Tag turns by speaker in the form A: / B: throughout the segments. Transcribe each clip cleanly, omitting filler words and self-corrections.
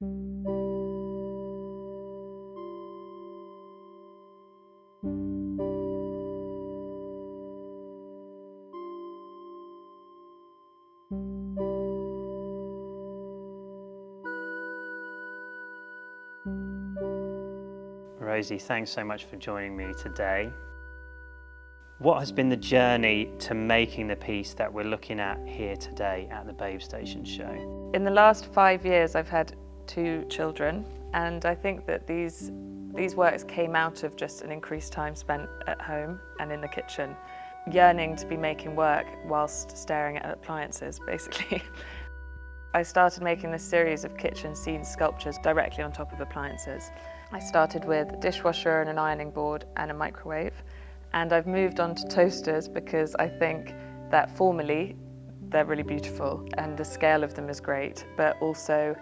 A: Rosie, thanks so much for joining me today. What has been the journey to making the piece that we're looking at here today at the Babe Station show?
B: In the last 5 years, I've had 2 children, and I think that these works came out of just an increased time spent at home and in the kitchen, yearning to be making work whilst staring at appliances, basically. I started making this series of kitchen scene sculptures directly on top of appliances. I started with a dishwasher and an ironing board and a microwave, and I've moved on to toasters because I think that formally they're really beautiful and the scale of them is great, but also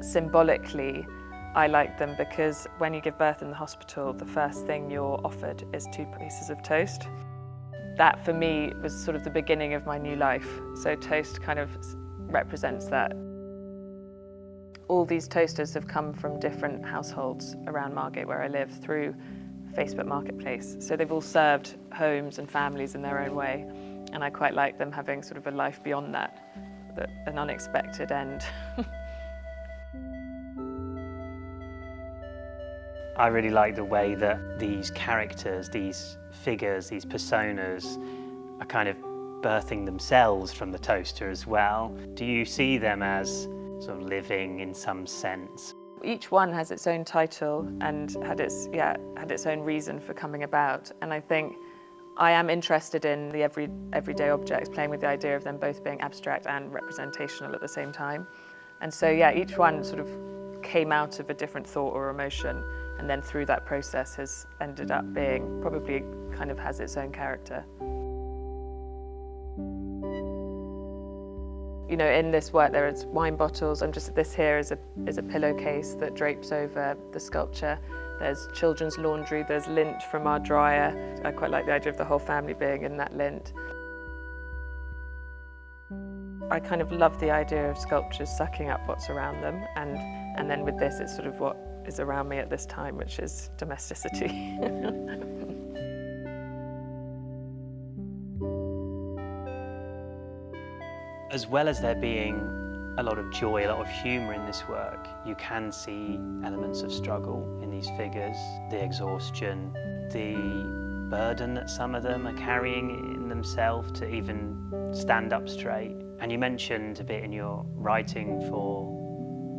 B: symbolically I like them because when you give birth in the hospital, the first thing you're offered is 2 pieces of toast. That for me was sort of the beginning of my new life, so toast kind of represents that. All these toasters have come from different households around Margate where I live through Facebook Marketplace. So they've all served homes and families in their own way. And I quite like them having sort of a life beyond that, an unexpected end.
A: I really like the way that these characters, these figures, these personas are kind of birthing themselves from the toaster as well. Do you see them as sort of living in some sense?
B: Each one has its own title and had its own reason for coming about. And I think I am interested in the everyday objects, playing with the idea of them both being abstract and representational at the same time. And so yeah, each one sort of came out of a different thought or emotion, and then through that process has ended up being, probably kind of has its own character. You know, in this work there is wine bottles. This here is a pillowcase that drapes over the sculpture. There's children's laundry, there's lint from our dryer. I quite like the idea of the whole family being in that lint. I kind of love the idea of sculptures sucking up what's around them, and then with this it's sort of what is around me at this time, which is domesticity.
A: As well as there being a lot of joy, a lot of humour in this work, you can see elements of struggle in these figures, the exhaustion, the burden that some of them are carrying in themselves to even stand up straight. And you mentioned a bit in your writing for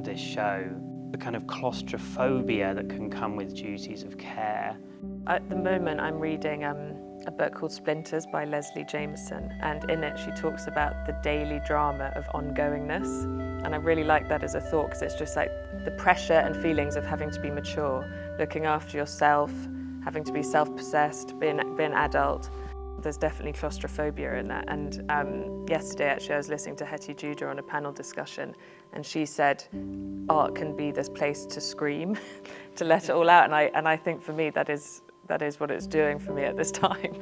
A: this show, the kind of claustrophobia that can come with duties of care.
B: At the moment I'm reading a book called Splinters by Leslie Jameson, and in it she talks about the daily drama of ongoingness, and I really like that as a thought because it's just like the pressure and feelings of having to be mature, looking after yourself, having to be self-possessed, being an adult. There's definitely claustrophobia in that, and yesterday actually I was listening to Hetty Judah on a panel discussion, and she said art can be this place to scream, to let it all out, and I think for me that is what it's doing for me at this time.